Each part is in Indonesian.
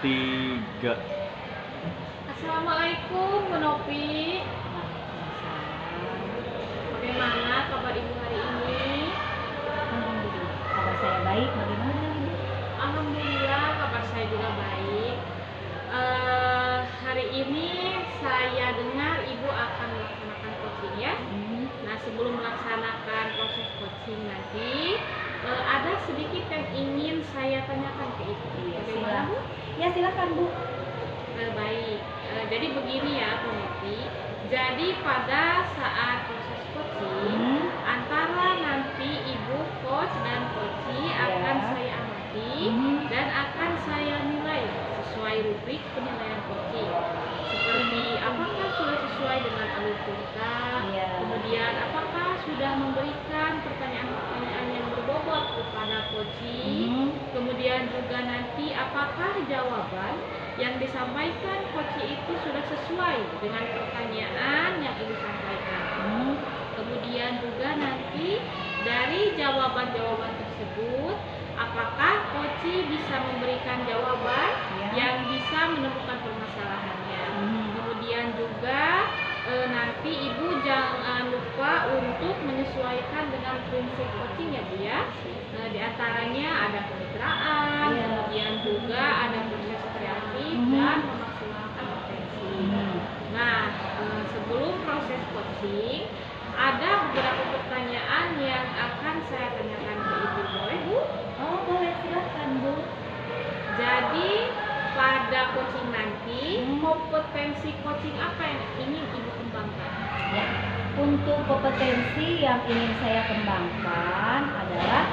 Tiga. Assalamualaikum Bu Nopi. Bagaimana kabar Ibu hari ini? Alhamdulillah, kabar saya baik. Bagaimana Ibu? Alhamdulillah kabar saya juga baik. Hari ini saya dengar Ibu akan melaksanakan coaching ya. Nah, sebelum melaksanakan proses coaching nanti ada sedikit yang ingin saya tanyakan ke Ibu. Bagaimana Bu? Ya silakan Bu. Baik, jadi begini ya Bu Nopi. Jadi pada saat proses coaching antara nanti Ibu coach dan coachee akan saya amati dan akan saya nilai sesuai rubrik penilaian coaching. Seperti apakah sudah sesuai dengan alur cerita, kemudian apakah sudah memberikan pertanyaan-pertanyaan yang berbobot kepada coachee, kemudian juga nanti apakah jawaban yang disampaikan coachee itu sudah sesuai dengan pertanyaan yang Ibu sampaikan. Kemudian juga nanti dari jawaban-jawaban tersebut, apakah coachee bisa memberikan jawaban yang bisa menemukan permasalahannya. Kemudian juga nanti Ibu jangan lupa untuk menyesuaikan dengan prinsip coaching ya Bu ya. Di antaranya ada kemitraan, kemudian juga ada proses kreatif dan memaksimalkan potensi. Nah, sebelum proses coaching ada beberapa pertanyaan yang akan saya tanyakan ke Ibu, boleh Bu? Oh boleh, silakan Bu. Jadi pada coaching nanti kompetensi coaching apa yang ingin Ibu kembangkan? Ya, untuk kompetensi yang ingin saya kembangkan adalah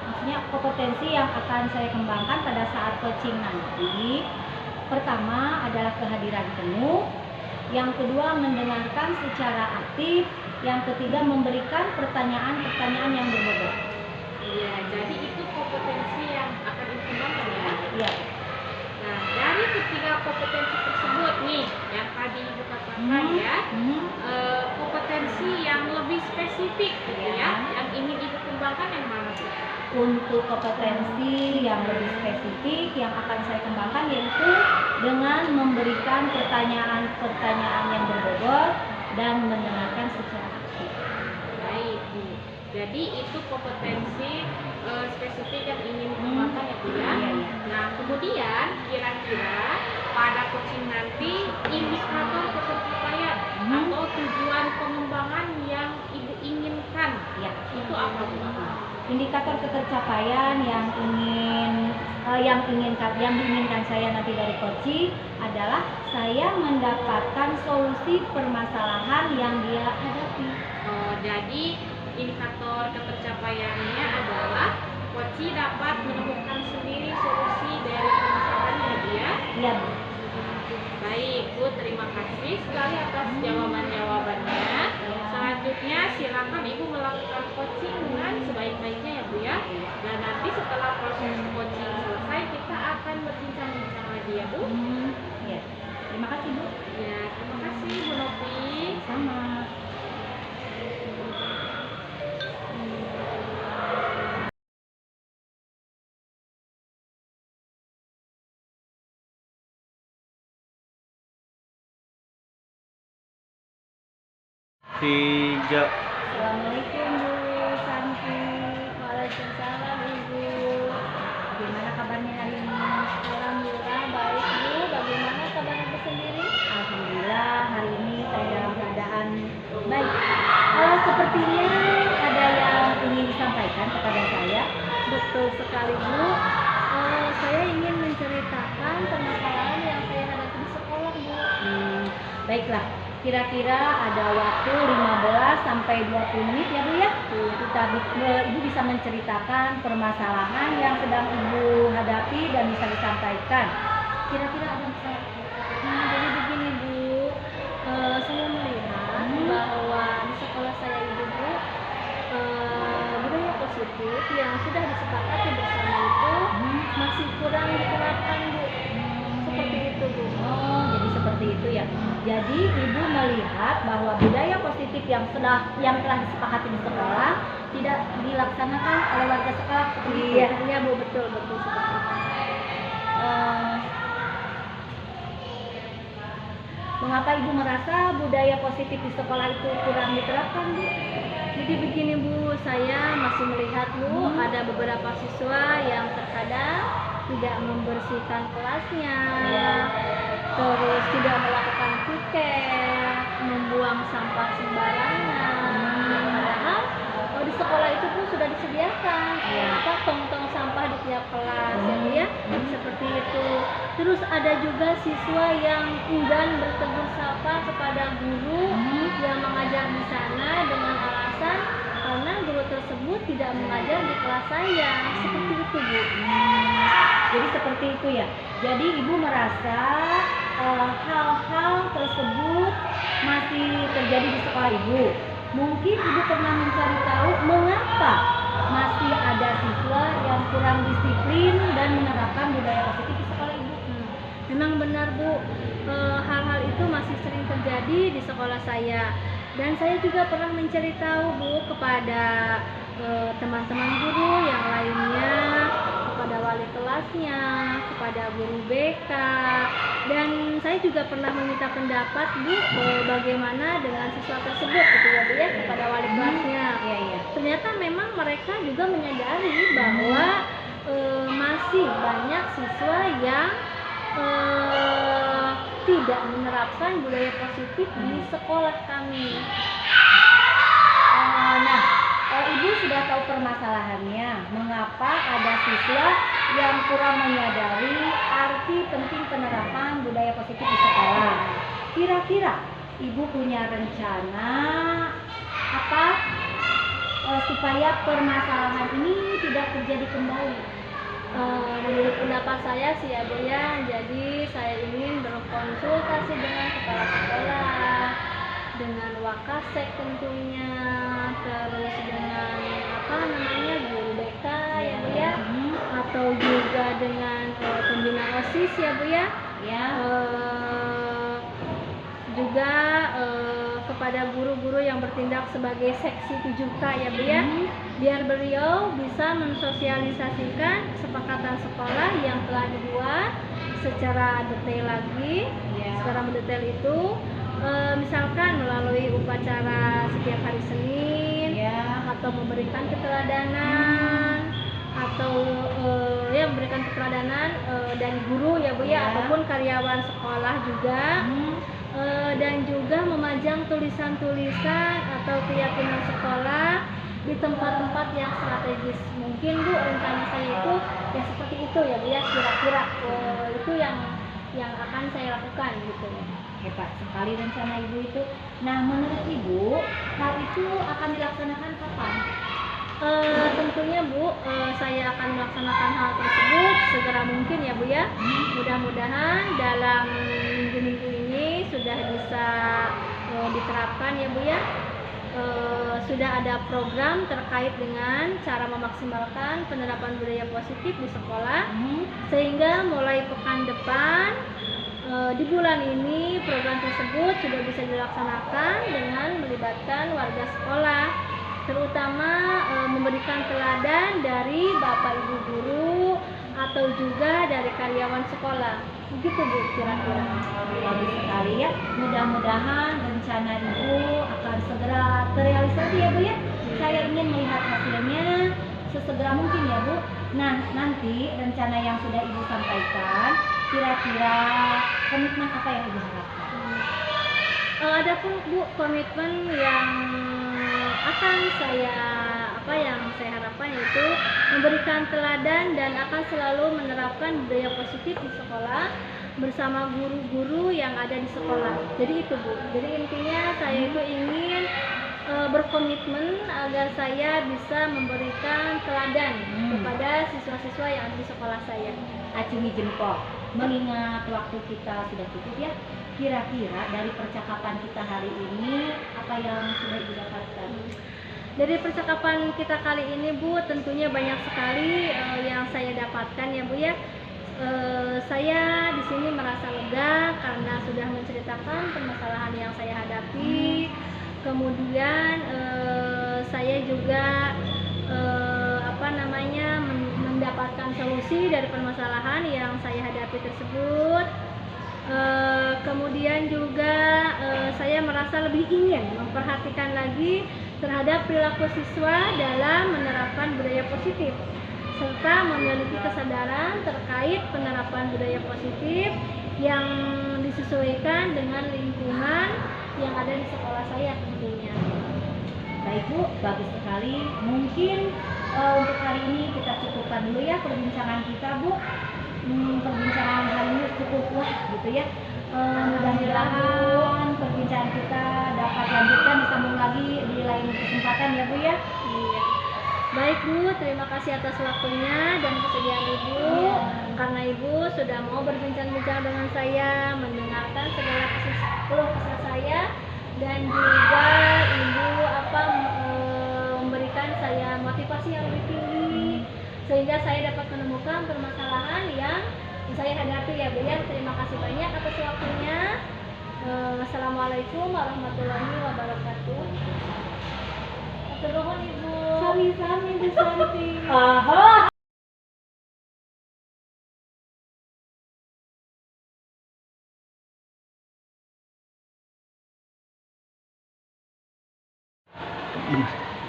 maksudnya kompetensi yang akan saya kembangkan pada saat coaching nanti. Pertama adalah kehadiran penuh, yang kedua mendengarkan secara aktif, yang ketiga memberikan pertanyaan-pertanyaan yang berbobot. Iya, jadi itu kompetensi yang akan Ibu kembangkan ya? Iya. Nah, dari ketiga kompetensi tersebut nih, yang tadi Ibu katakan ya, kompetensi yang lebih spesifik gitu ya, yang ingin Ibu kembangkan yang mana sih? Untuk kompetensi yang lebih spesifik yang akan saya kembangkan yaitu dengan memberikan pertanyaan-pertanyaan yang berbobot dan mendengarkan secara aktif. Baik Bu, jadi itu kompetensi spesifik yang ingin dikembangkan ya Bu ya. Nah, kemudian kira-kira pada coaching nanti indikator pencapaian atau tujuan pengembangan yang Ibu inginkan itu apa Bu? Indikator ketercapaian yang diinginkan saya nanti dari coaching adalah saya mendapatkan solusi permasalahan yang dia hadapi. Jadi indikator ketercapaiannya adalah coachee dapat menemukan sendiri solusi dari permasalahannya dia. Iya Bu. Baik Bu, terima kasih sekali atas jawaban-jawabannya. Selanjutnya silakan Ibu melakukan coaching dengan sebaik-baiknya ya Bu ya. Dan nanti setelah proses coaching selesai kita akan berbincang-bincang lagi ya Bu. Ya. Terima kasih Bu. Ya, terima kasih Bu Nopi. Sama. Tiga. Assalamualaikum Bu Santi. Waalaikumsalam Ibu. Bagaimana kabarnya hari ini? Alhamdulillah baik Bu. Bagaimana kabar Ibu sendiri? Alhamdulillah hari ini saya dalam keadaan baik. Sepertinya ada yang ingin disampaikan kepada saya. Betul sekali Bu. Saya ingin menceritakan permasalahan yang saya hadapi di sekolah Bu. Baiklah. Kira-kira ada waktu 15 sampai 20 menit ya Bu ya. Ibu bisa menceritakan permasalahan yang sedang Ibu hadapi dan bisa disampaikan. Kira-kira ada masalah. Jadi begini Bu, saya melihat bahwa di sekolah saya itu Bu, budaya positif yang sudah disepakati bersama itu masih kurang diterapkan Bu. Seperti itu Bu. Oh, jadi seperti itu ya. Jadi Ibu melihat bahwa budaya positif yang telah disepakati di sekolah tidak dilaksanakan oleh warga sekolah seperti itu. Iya Bu, betul seperti itu. eh, mengapa Ibu merasa budaya positif di sekolah itu kurang diterapkan, Bu? Jadi begini Bu, saya masih melihat Bu, ada beberapa siswa yang terkadang tidak membersihkan kelasnya, terus tidak melakukan piket, membuang sampah sembarangan. Padahal di sekolah itu pun sudah disediakan tong-tong sampah di tiap kelas, ya Bu ya, seperti itu. Terus ada juga siswa yang enggan bertegur sapa kepada guru yang mengajar di sana dengan alasan karena guru tersebut tidak mengajar di kelas saya. Seperti itu Bu. Jadi seperti itu ya. Jadi Ibu merasa hal-hal tersebut masih terjadi di sekolah Ibu. Mungkin Ibu pernah mencari tahu mengapa masih ada siswa yang kurang disiplin dan menerapkan budaya positif di sekolah Ibu. Memang benar Bu, hal-hal itu masih sering terjadi di sekolah saya. Dan saya juga pernah mencari tahu Bu kepada teman-teman guru yang lainnya, kepada wali kelasnya, kepada guru BK, dan saya juga pernah meminta pendapat Bu bagaimana dengan siswa tersebut gitu ya Bu ya, kepada wali kelasnya. Ternyata memang mereka juga menyadari bahwa masih banyak siswa yang tidak menerapkan budaya positif di sekolah kami. Ibu sudah tahu permasalahannya, mengapa ada siswa yang kurang menyadari arti penting penerapan budaya positif di sekolah. Kira-kira Ibu punya rencana apa supaya permasalahan ini tidak terjadi kembali? Menurut pendapat saya sih ya Bu ya, jadi saya ingin berkonsultasi dengan kepala sekolah, dengan wakasek tentunya, terus dengan guru BK ya Bu ya, atau juga dengan pembina OSIS ya Bu ya, juga kepada guru-guru yang bertindak sebagai seksi 7K ya Bu ya, biar beliau bisa mensosialisasikan kesepakatan sekolah yang telah dibuat secara detail lagi. Secara mendetail itu misalkan melalui upacara setiap hari Senin, atau memberikan keteladanan, atau memberikan keteladanan dari guru ya Bu ya, ataupun karyawan sekolah juga, dan juga memajang tulisan-tulisan atau keyakinan sekolah di tempat-tempat yang strategis. Mungkin Bu, rencana saya itu ya seperti itu ya Bu ya, kira-kira itu yang akan saya lakukan gitu. Hebat sekali rencana Ibu itu. Nah, menurut Ibu, hal itu akan dilaksanakan kapan? Tentunya Bu, saya akan melaksanakan hal tersebut segera mungkin ya Bu ya. Mudah-mudahan dalam minggu-minggu ini sudah bisa diterapkan ya Bu ya. Sudah ada program terkait dengan cara memaksimalkan penerapan budaya positif di sekolah, sehingga mulai pekan depan di bulan ini program tersebut sudah bisa dilaksanakan dengan melibatkan warga sekolah, terutama memberikan teladan dari Bapak Ibu guru atau juga dari karyawan sekolah. Begitu Bu kira-kira. Bagus sekali ya. Mudah-mudahan rencana Ibu akan segera terrealisasi ya Bu ya. Saya ingin melihat hasilnya sesegera mungkin ya Bu. Nah, nanti rencana yang sudah Ibu sampaikan, kira-kira komitmen apa yang Ibu harapkan? Ada pun Bu komitmen yang akan saya harapkan yaitu memberikan teladan dan akan selalu menerapkan budaya positif di sekolah bersama guru-guru yang ada di sekolah. Jadi itu Bu. Jadi intinya saya itu ingin berkomitmen agar saya bisa memberikan teladan kepada siswa-siswa yang ada di sekolah saya. Acungi jempol. Mengingat waktu kita sudah cukup ya, kira-kira dari percakapan kita hari ini apa yang sudah Ibu dapatkan? Dari percakapan kita kali ini Bu, tentunya banyak sekali yang saya dapatkan ya Bu ya. Saya di sini merasa lega karena sudah menceritakan permasalahan yang saya hadapi. Kemudian saya juga mendapatkan memberikan solusi dari permasalahan yang saya hadapi tersebut. Kemudian juga saya merasa lebih ingin memperhatikan lagi terhadap perilaku siswa dalam menerapkan budaya positif, serta memiliki kesadaran terkait penerapan budaya positif yang disesuaikan dengan lingkungan yang ada di sekolah saya tentunya. Baik Bu, bagus sekali. Mungkin untuk hari ini kita cukupkan dulu ya perbincangan kita Bu. Perbincangan hari ini cukup wah gitu ya. Mudah-mudahan perbincangan kita dapat lanjutkan disambung lagi di lain kesempatan ya Bu ya. Iya. Baik Bu, terima kasih atas waktunya dan kesediaan Ibu. Karena Ibu sudah mau berbincang-bincang dengan saya, mendengarkan segala keluh kesah saya, dan juga Ibu memberikan saya motivasi yang lebih tinggi sehingga saya dapat menemukan permasalahan yang saya hadapi ya Bu ya. Terima kasih banyak atas waktunya. Assalamualaikum warahmatullahi wabarakatuh. Atur nuhun Ibu. Sami-sami Bu Santi. Aha.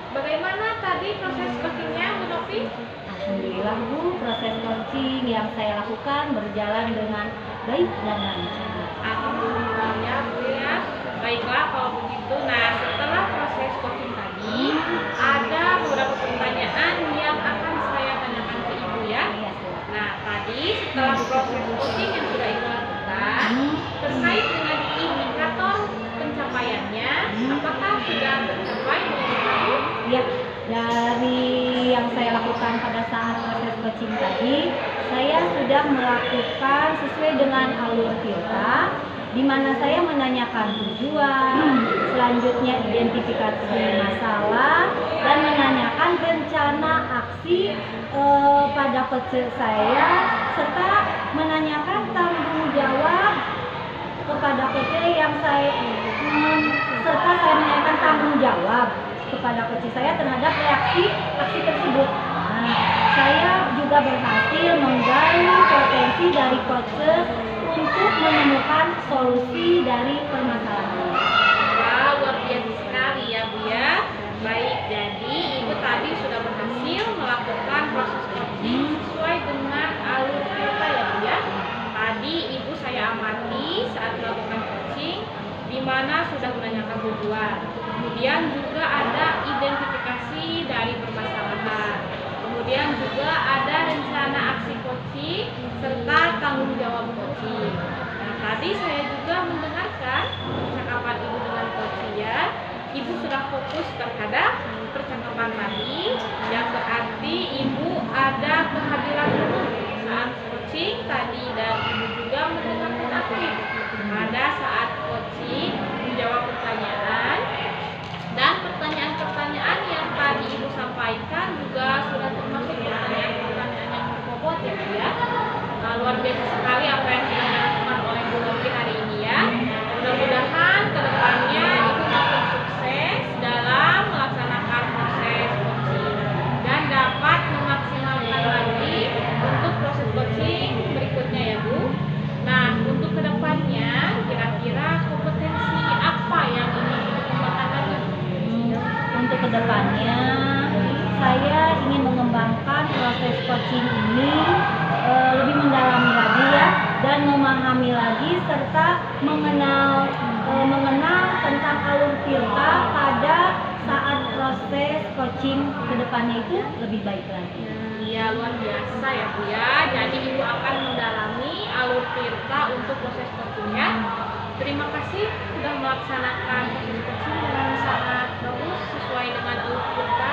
Bagaimana tadi proses coachingnya Bu Novi? Alhamdulillah Bu, proses coaching yang saya lakukan berjalan dengan baik dan lancar. Alhamdulillah ya Bu ya. Baiklah kalau begitu. Nah, setelah proses coaching tadi, ada beberapa pertanyaan yang akan saya tanyakan ke Ibu ya. Iya, silakan. Nah, tadi setelah proses coaching yang sudah Ibu lakukan, terkait dengan indikator pencapaiannya, apakah sudah tercapai menurut Ibu? Ya, dari yang saya lakukan pada saat proses coaching tadi, saya sudah melakukan sesuai dengan alur kita, di mana saya menanyakan tujuan, selanjutnya identifikasi masalah, dan menanyakan rencana aksi pada coach saya, serta menanyakan tanggung jawab kepada coach yang serta saya menanyakan tanggung jawab kepada coach saya terhadap reaksi aksi tersebut. Nah, saya juga berhasil menggali potensi dari coach untuk menemukan solusi dari permasalahan. Wah, luar biasa sekali ya Bu ya. Baik, jadi Ibu tadi sudah berhasil melakukan proses coaching sesuai dengan alur kita ya Bu ya. Tadi Ibu saya amati saat melakukan coaching, di mana sudah menanyakan tujuan. Kemudian juga ada identifikasi dari permasalahan. Kemudian juga ada rencana aksi coaching serta tanggung jawab coaching. Nah, tadi saya juga mendengarkan percakapan Ibu dengan coach ya. Ibu sudah fokus terhadap percakapan tadi, yang berarti Ibu ada kehadiran penuh saat coaching tadi, dan Ibu juga mendengarkan aktif pada saat coaching, menjawab pertanyaan, dan pertanyaan-pertanyaan yang tadi Ibu sampaikan juga sudah termasuk pertanyaan-pertanyaan yang berbobot ya Bu ya. Nah, luar biasa sekali apa yang sudah dilakukan oleh Bu Novi hari ini ya. Mudah-mudahan kedepannya Ibu makin sukses dalam melaksanakan proses coaching dan dapat memaksimalkan lagi untuk proses coaching berikutnya ya Bu. Nah, untuk kedepannya kira-kira kompetensi apa yang ingin Ibu kembangkan lagi? Untuk kedepannya, saya ingin mengembangkan proses coaching ini lebih mendalami lagi ya, dan memahami lagi serta mengenal tentang alur kita pada saat proses coaching kedepannya itu lebih baik lagi. Iya, luar biasa ya Bu ya. Jadi Ibu akan mendalami alur tirta untuk proses coachingnya. Terima kasih sudah melaksanakan proses coaching dengan sangat bagus sesuai dengan alur tirta.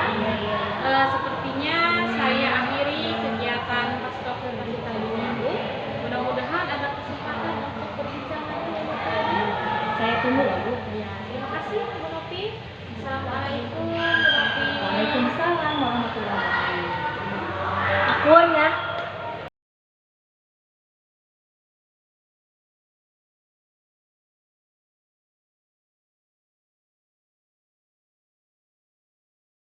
Sepertinya saya akhiri kegiatan pastoral kita ini Bu. Mudah-mudahan ada kesempatan untuk berbincang lagi ya Bu. Saya tunggu ya Bu. Ya, terima kasih Bu Novi. Assalamualaikum Bu Novi. Waalaikumsalam warahmatullahi wabarakatuh. Akuan ya.